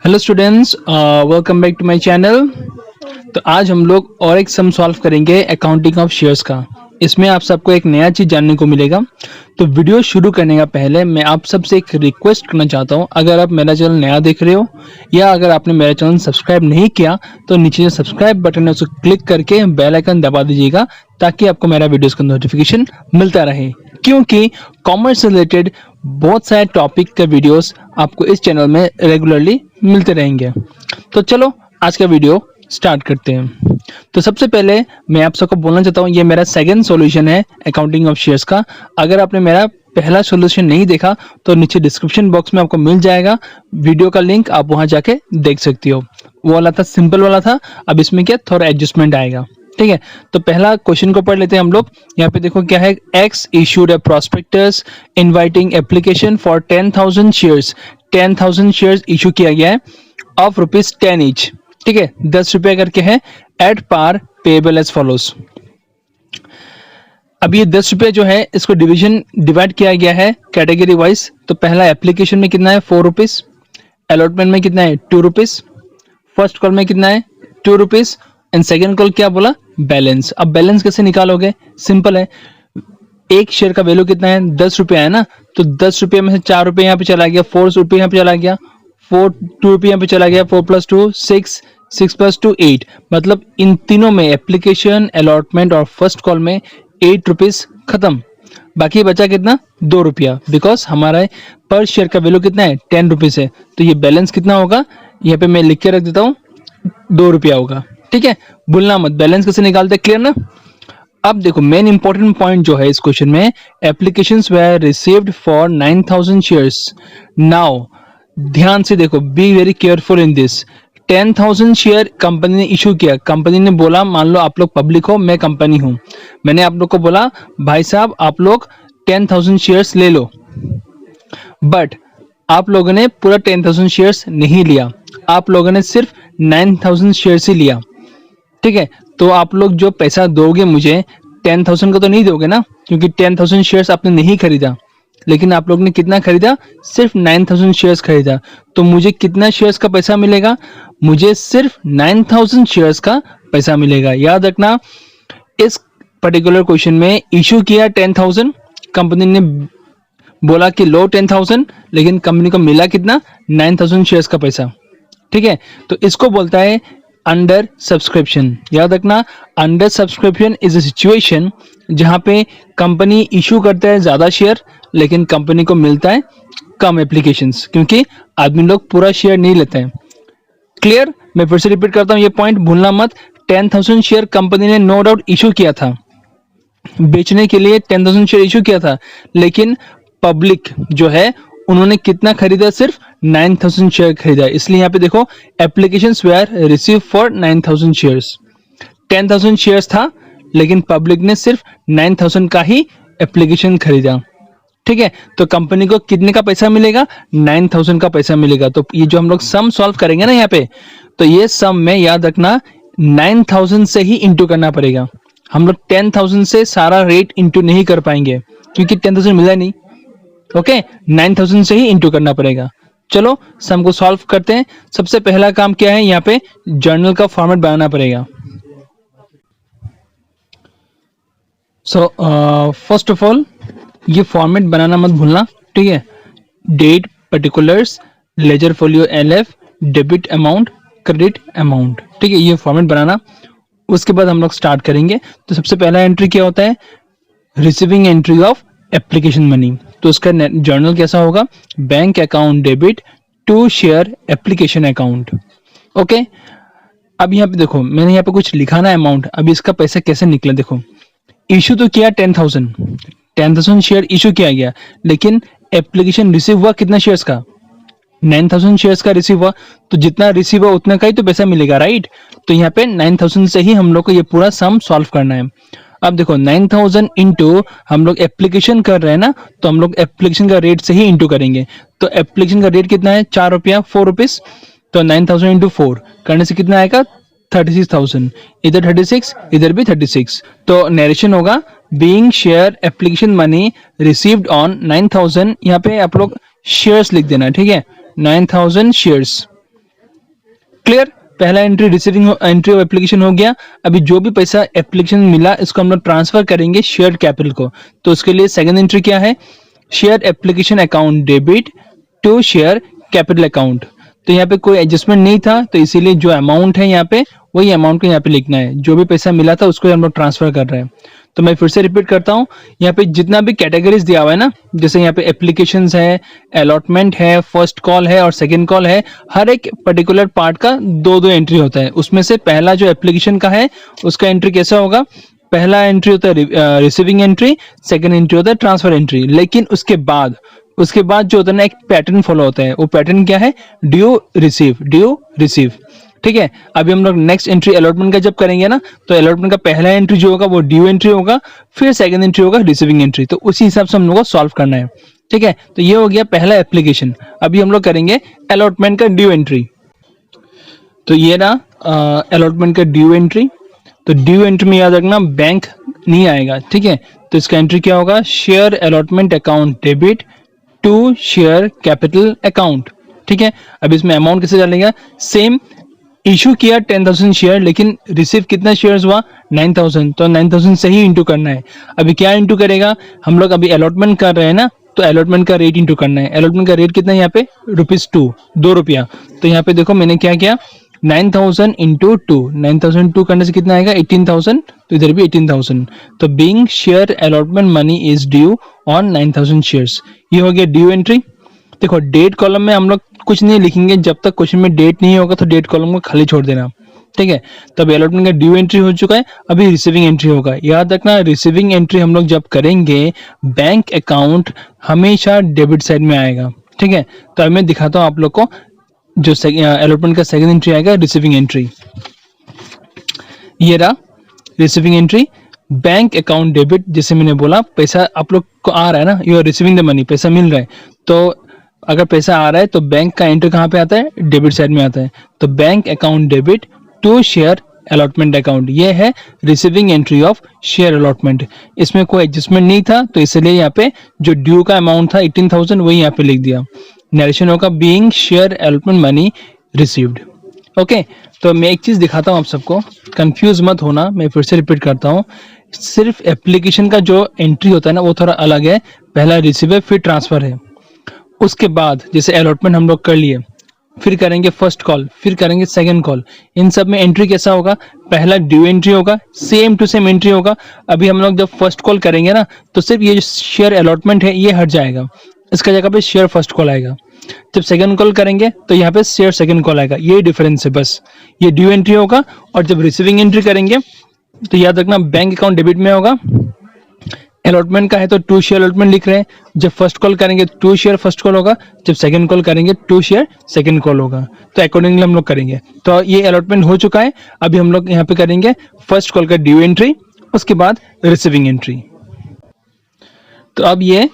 Hello students, welcome back to my channel. तो आज हम लोग और एक सम सॉल्व करेंगे अकाउंटिंग ऑफ शेयर्स का। इसमें आप सबको एक नया चीज़ जानने को मिलेगा। तो वीडियो शुरू करने का पहले मैं आप सबसे एक रिक्वेस्ट करना चाहता हूँ। अगर आप मेरा चैनल नया देख रहे हो या अगर आपने मेरा चैनल सब्सक्राइब नहीं किया तो नीचे जो सब्सक्राइब बटन है उसको क्लिक करके बेल आइकन दबा दीजिएगा ताकि आपको मेरा वीडियोस का नोटिफिकेशन मिलता रहे, क्योंकि कॉमर्स रिलेटेड बहुत सारे टॉपिक के वीडियोस आपको इस चैनल में रेगुलरली मिलते रहेंगे। तो चलो आज का वीडियो स्टार्ट करते हैं। तो सबसे पहले मैं आप सबको बोलना चाहता हूँ, ये मेरा सेकंड सॉल्यूशन है अकाउंटिंग ऑफ शेयर्स का। अगर आपने मेरा पहला सॉल्यूशन नहीं देखा तो नीचे डिस्क्रिप्शन बॉक्स में आपको मिल जाएगा वीडियो का लिंक, आप वहां जाके देख सकती हो। वो वाला था सिंपल वाला था, अब इसमें क्या थोड़ा एडजस्टमेंट आएगा। ठीक है, तो पहला क्वेश्चन को पढ़ लेते हैं हम लोग। यहाँ पे देखो क्या है, x issued a prospectus inviting application for 10,000 shares. 10,000 shares issue किया गया है ऑफ ₹10 ईच। ठीक है, 10 रुपए करके है, at par payable as follows. अब ये 10 रुपए जो है इसको डिवाइड किया गया है कैटेगरी वाइज। तो पहला एप्लीकेशन में कितना है ₹4, अलॉटमेंट में कितना है ₹2, फर्स्ट कॉल में कितना है ₹2 एंड सेकेंड कॉल क्या बोला, बैलेंस। अब बैलेंस कैसे निकालोगे, सिंपल है। एक शेयर का वैल्यू कितना है, 10 रुपये है ना, तो 10 रुपये में से 4 रुपये यहाँ पे चला गया, 4 रुपये यहाँ पे चला गया, 2 रुपये यहाँ पे चला गया, 4 + 2 6, 6 + 2 8। मतलब इन तीनों में एप्लीकेशन, अलॉटमेंट और फर्स्ट कॉल में ₹8 खत्म। बाकी बचा कितना, ₹2, बिकॉज हमारा पर शेयर का वैल्यू कितना है, ₹10 है। तो ये बैलेंस कितना होगा, यहाँ पे मैं लिख के रख देता हूँ, ₹2 होगा। ठीक है, भूलना मत, बैलेंस कैसे निकालते, क्लियर ना। अब देखो मेन इंपॉर्टेंट पॉइंट जो है इस क्वेश्चन में, applications were received for 9,000 shares. Now ध्यान से देखो, be very careful in this. 10,000 share company ने इशू किया। कंपनी ने बोला, मान लो आप लोग पब्लिक हो, मैं कंपनी हूं, मैंने आप लोग को बोला भाई साहब आप लोग 10,000 शेयर्स ले लो, बट आप लोगों ने पूरा 10,000 शेयर्स नहीं लिया, आप लोगों ने सिर्फ 9,000 शेयर्स ही लिया। ठीक है, तो आप लोग जो पैसा दोगे मुझे 10,000 का तो नहीं दोगे ना, क्योंकि 10,000 शेयर्स आपने नहीं खरीदा, लेकिन आप लोग ने कितना खरीदा, सिर्फ 9,000 शेयर्स खरीदा। तो मुझे कितना शेयर्स का पैसा मिलेगा, मुझे सिर्फ 9,000 शेयर्स का पैसा मिलेगा। याद रखना, इस पर्टिकुलर क्वेश्चन में इशू किया 10,000, कंपनी ने बोला कि लो 10,000, लेकिन कंपनी को मिला कितना, 9,000 शेयर्स का पैसा। ठीक है, तो इसको बोलता है अंडर सब्सक्रिप्शन। याद रखना, under subscription is a situation जहां पे कंपनी इशू करता है ज्यादा शेयर, लेकिन कंपनी को मिलता है कम एप्लीकेशंस, क्योंकि आदमी लोग पूरा शेयर नहीं लेते हैं। क्लियर, मैं फिर से रिपीट करता हूं, ये पॉइंट भूलना मत। 10,000 शेयर कंपनी ने नो डाउट इशू किया था, बेचने के लिए 10,000 शेयर इशू किया था, लेकिन पब्लिक जो है उन्होंने कितना खरीदा, सिर्फ 9,000 शेयर खरीदा। इसलिए यहाँ पे देखो, applications were receive for 9,000 shares. 10,000 shares था, लेकिन पब्लिक ने सिर्फ 9,000 का ही एप्लीकेशन खरीदा। ठीक है, तो कंपनी को कितने का पैसा मिलेगा, 9,000 का पैसा मिलेगा। तो ये जो हम लोग सम सॉल्व करेंगे ना यहाँ पे, तो ये सम में याद रखना 9,000 से ही इंटू करना पड़ेगा। हम लोग 10,000 से सारा रेट इंटू नहीं कर पाएंगे, क्योंकि 10,000 मिला नहीं। ओके, 9,000 से ही इंटू करना पड़ेगा। चलो सम को सॉल्व करते हैं। सबसे पहला काम क्या है, यहाँ पे जर्नल का फॉर्मेट बनाना पड़ेगा। सो फर्स्ट ऑफ ऑल ये फॉर्मेट बनाना मत भूलना। ठीक है, date, particulars, ledger folio LF, debit amount, credit amount. ठीक है, ये फॉर्मेट बनाना। उसके बाद हम लोग स्टार्ट करेंगे। तो सबसे पहला एंट्री क्या होता है, receiving entry of application money. तो उसका जर्नल कैसा होगा, bank account debit to share application account. Okay, अब यहाँ पे देखो मैंने यहाँ पे कुछ लिखा ना अमाउंट। अब इसका पैसा कैसे निकला, देखो इशू तो किया 10,000 शेयर इशू किया गया, लेकिन एप्लीकेशन रिसीव हुआ कितना शेयर्स का, 9,000 शेयर्स का रिसीव हुआ। तो जितना रिसीव हुआ उतना का ही तो पैसा मिलेगा, राइट। तो यहाँ पे 9,000 से ही हम लोग को ये पूरा सम सॉल्व करना है। अब देखो 9,000 इंटू हम लोग एप्लीकेशन कर रहे हैं ना, तो हम लोग एप्लीकेशन का रेट से ही इंटू करेंगे। तो एप्लीकेशन का रेट कितना है, ₹4, ₹4। तो 9,000 इंटू 4 करने से कितना आएगा, 36,000। इधर 36, इधर भी 36। तो नरेशन होगा, being share application money received on 9,000। यहाँ पे आप लोग शेयर्स लिख देना, ठीक है, 9,000 शेयर्स। क्लियर। पहला entry receiving entry of application हो गया। अभी जो भी पैसा एप्लीकेशन मिला इसको हम लोग ट्रांसफर करेंगे शेयर कैपिटल को। तो उसके लिए सेकंड एंट्री क्या है, share application account debit to share capital account. तो यहाँ पे कोई एडजस्टमेंट नहीं था, तो इसीलिए जो अमाउंट है यहाँ पे वही अमाउंट को यहाँ पे लिखना है। जो भी पैसा मिला था उसको हम लोग ट्रांसफर कर रहे हैं। तो मैं फिर से रिपीट करता हूँ, यहाँ पे जितना भी कैटेगरीज दिया हुआ है ना, जैसे यहाँ पे एप्लीकेशंस है, अलॉटमेंट है, फर्स्ट कॉल है और सेकंड कॉल है, हर एक पर्टिकुलर पार्ट का दो दो एंट्री होता है। उसमें से पहला जो एप्लीकेशन का है उसका एंट्री कैसा होगा, पहला एंट्री होता है रिसीविंग एंट्री, सेकंड एंट्री होता है ट्रांसफर एंट्री। लेकिन उसके बाद जो होता है ना, एक पैटर्न फॉलो होता है। वो पैटर्न क्या है, ड्यू रिसीव। ठीक है, अभी हम लोग नेक्स्ट एंट्री अलॉटमेंट का जब करेंगे ना, तो अलॉटमेंट का पहला एंट्री जो होगा वो ड्यू एंट्री होगा, फिर सेकंड एंट्री होगा रिसीविंग एंट्री। तो उसी हिसाब से हम लोग को सॉल्व करना है। ठीक है, तो ये हो गया पहला एप्लीकेशन। अभी हम लोग करेंगे अलॉटमेंट का ड्यू एंट्री। तो ये रहा अलॉटमेंट का ड्यू एंट्री। तो ड्यू एंट्री में याद रखना बैंक नहीं आएगा। ठीक है, तो इसका एंट्री क्या होगा, share allotment account debit to share capital account. ठीक है, अब इसमें अमाउंट कैसे डालेगा, सेम इशू किया 10,000 शेयर, लेकिन रिसीव कितना शेयर्स हुआ 9,000, तो 9,000 से ही इंटू करना है। अभी क्या इंटू करेगा, हम लोग अभी अलॉटमेंट कर रहे हैं ना, तो अलॉटमेंट का रेट इंटू करना है। अलॉटमेंट का रेट कितना है यहाँ पे, ₹2, 2 रुपया। तो यहाँ पे देखो मैंने क्या किया, 9,000 इंटू 2, 9,000 2 करने से कितना आएगा 18,000, तो इधर भी 18,000। तो being share allotment money is due on 9,000 shares. ये हो गया ड्यू एंट्री। देखो डेट कॉलम में हम लोग कुछ नहीं लिखेंगे, जब तक क्वेश्चन में डेट नहीं होगा तो डेट कॉलम को खाली छोड़ देना। ठीक है, तो अभी अलॉटमेंट का ड्यू एंट्री हो चुका है, अभी रिसीविंग एंट्री होगा। याद रखना रिसीविंग एंट्री हम लोग जब करेंगे बैंक अकाउंट हमेशा डेबिट साइड में आएगा। ठीक है, तो अब मैं दिखाता हूँ आप लोग को, जो अलॉटमेंट का सेकंड एंट्री आएगा रिसीविंग एंट्री। ये रहा receiving entry, bank account debit. जैसे मैंने बोला पैसा आप लोग को आ रहा है ना, you are receiving the money, पैसा मिल रहा है। तो अगर पैसा आ रहा है तो बैंक का एंट्री कहाँ पे आता है, डेबिट साइड में आता है। तो bank account debit to share allotment account, ये है receiving entry of share allotment. इसमें कोई एडजस्टमेंट नहीं था, तो इसलिए यहाँ पे जो ड्यू का अमाउंट था 18,000 वही यहाँ पे लिख दिया। नरेशन होगा being share allotment money received. Okay, तो मैं एक चीज दिखाता हूँ आप सबको, कंफ्यूज मत होना, मैं फिर से रिपीट करता हूँ। सिर्फ एप्लीकेशन का जो एंट्री होता है ना वो थोड़ा अलग है, पहला रिसीव है फिर ट्रांसफर है। उसके बाद जैसे अलॉटमेंट हम लोग कर लिए, फिर करेंगे फर्स्ट कॉल, फिर करेंगे सेकंड कॉल। इन सब में एंट्री कैसा होगा, पहला ड्यू एंट्री होगा, सेम टू सेम एंट्री होगा। अभी हम लोग जब फर्स्ट कॉल करेंगे ना, तो सिर्फ ये जो शेयर अलॉटमेंट है ये हट जाएगा, इसका जगह पे शेयर फर्स्ट कॉल आएगा। जब सेकंड कॉल करेंगे तो यहाँ पे शेयर सेकंड कॉल आएगा, ये डिफरेंस है बस। ये ड्यू एंट्री होगा, और जब रिसीविंग एंट्री करेंगे तो याद रखना बैंक अकाउंट डेबिट में होगा। अलॉटमेंट का है तो 2 शेयर अलॉटमेंट लिख रहे हैं, जब फर्स्ट कॉल करेंगे 2 शेयर फर्स्ट कॉल होगा, जब सेकंड कॉल करेंगे 2 शेयर सेकंड कॉल होगा। तो अकॉर्डिंगली हम लोग करेंगे। तो ये अलॉटमेंट हो चुका है, अभी हम लोग यहाँ पे करेंगे फर्स्ट कॉल का ड्यू एंट्री, उसके बाद रिसीविंग एंट्री। तो अब ये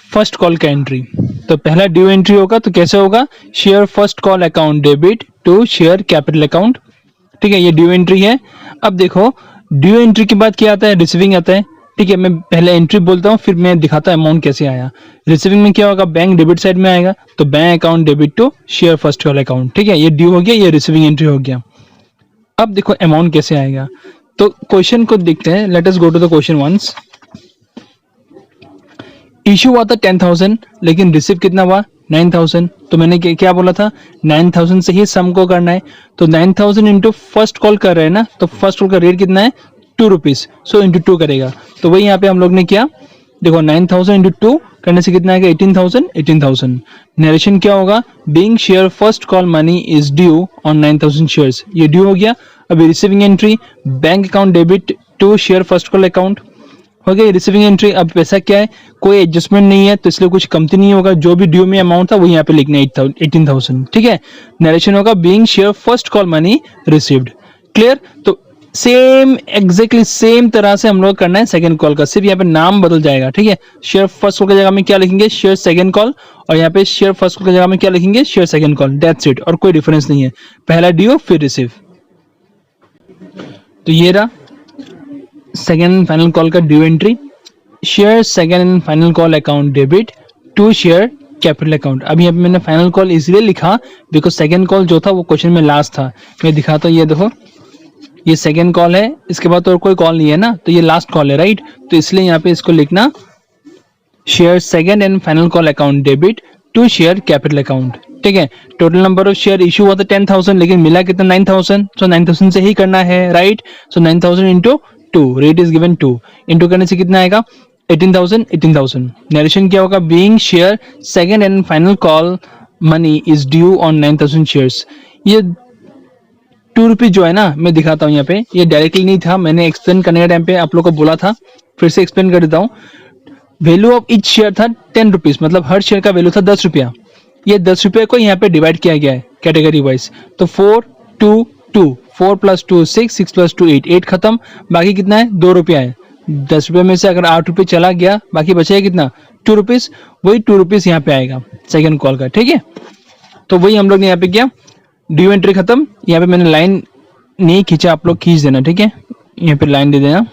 फर्स्ट कॉल का एंट्री, तो पहला ड्यू एंट्री होगा तो कैसे होगा, share first call account debit to share capital account. ठीक है, ये ड्यू एंट्री है। अब देखो ड्यू एंट्री के बाद क्या आता है, रिसीविंग आता है। ठीक है, मैं पहले एंट्री बोलता हूँ फिर मैं दिखाता हूँ अमाउंट कैसे आया। रिसीविंग में क्या होगा, बैंक डेबिट साइड में आएगा, तो bank account debit to share first call account. ठीक है, ये ड्यू हो गया, ये रिसीविंग एंट्री हो गया। अब देखो अमाउंट कैसे आएगा, तो क्वेश्चन को देखते हैं। Let us go to the question once. Issue हुआ था 10,000, लेकिन रिसीव कितना हुआ 9,000। तो मैंने क्या बोला था, 9,000 से ही सम को करना है। तो 9,000 इंटू फर्स्ट कॉल कर रहे हैं ना, तो फर्स्ट कॉल का रेट कितना है ₹2, सो इंटू 2 करेगा। तो वही यहाँ पे हम लोग ने किया, देखो 9,000 इंटू 2 करने से कितना आएगा 18,000। नरेशन क्या होगा, being share first call money is due on 9,000 shares, ये ड्यू हो गया। अभी receiving entry, bank account debit to share first call account हो गई रिसीविंग एंट्री। अब पैसा क्या है, कोई एडजस्टमेंट नहीं है, तो इसलिए कुछ कमती नहीं होगा, जो भी ड्यू में अमाउंट था वही यहाँ पे लिखना है 18,000। ठीक है, नरेशन होगा being share first call money received. Clear, तो सेम एग्जैक्टली सेम तरह से हम लोग करना है सेकंड कॉल का, सिर्फ यहाँ पे नाम बदल जाएगा। ठीक है, शेयर फर्स्ट कॉल की जगह में क्या लिखेंगे, शेयर सेकंड कॉल, और यहाँ पे शेयर फर्स्ट कॉल की जगह में क्या लिखेंगे, share second call. That's it, और कोई डिफरेंस नहीं है, पहला ड्यू फिर रिसीव। तो ये रहा सेकेंड एंड फाइनल कॉल का due entry, share second and final call account debit to share capital account. अभी यहाँ पे मैंने फाइनल कॉल इसलिए लिखा बिकॉज सेकंड कॉल जो था वो क्वेश्चन में लास्ट था। मैं दिखाता हूँ, ये देखो ये सेकंड कॉल है, इसके बाद और कोई कॉल नहीं है ना, तो ये लास्ट कॉल है राइट। तो इसलिए यहाँ पे इसको लिखना share second and final call account debit to share capital account. ठीक है, total number of share issue हुआ था 10,000 लेकिन मिला कितना 9,000, सो 9,000 से ही करना है right. So 9,000 into 2, rate is given 2, into करने से कितना आएगा 18,000 18,000। नरेशन क्या होगा, being share second and final call money is due on 9,000 shares. ये 2 रुपीज जो है ना, मैं दिखाता हूँ यहाँ पे, ये डायरेक्टली नहीं था, मैंने एक्सप्लेन करने के टाइम पे आप लोग को बोला था, फिर से एक्सप्लेन कर देता हूँ। वैल्यू ऑफ ईच शेयर था 10 रुपीज, मतलब हर शेयर का वैल्यू था 10 रुपया। ये 10 रुपये को यहाँ पे डिवाइड किया गया है कैटेगरी वाइज। तो 4 2 2, 4 + 2 6, 6 + 2 8, 8 खत्म, बाकी कितना है 2 रुपया है। 10 रुपये में से अगर 8 रुपये चला गया, बाकी बचेगा कितना 2 रुपीज, वही 2 रुपीज यहाँ पे आएगा सेकेंड कॉल का। ठीक है, तो वही हम लोग ने यहाँ पे किया, ड्यू एंट्री खत्म। यहाँ पे मैंने लाइन नहीं खींचा, आप लोग खींच देना। ठीक है, यहाँ पे लाइन दे देना,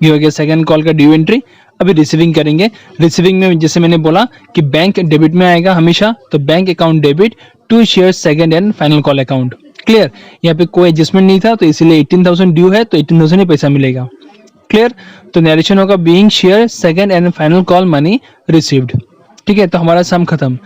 ये हो गया सेकंड कॉल का ड्यू एंट्री। अभी रिसीविंग करेंगे। रिसीविंग में जैसे मैंने बोला कि बैंक डेबिट में आएगा हमेशा, तो bank account debit to share second and final call account. Clear, यहाँ पे कोई एडजस्टमेंट नहीं था, तो इसीलिए 18,000 ड्यू है, तो 18,000 ही पैसा मिलेगा। क्लियर, तो नरेशन होगा being share second and final call money received. ठीक है, तो हमारा सम खत्म।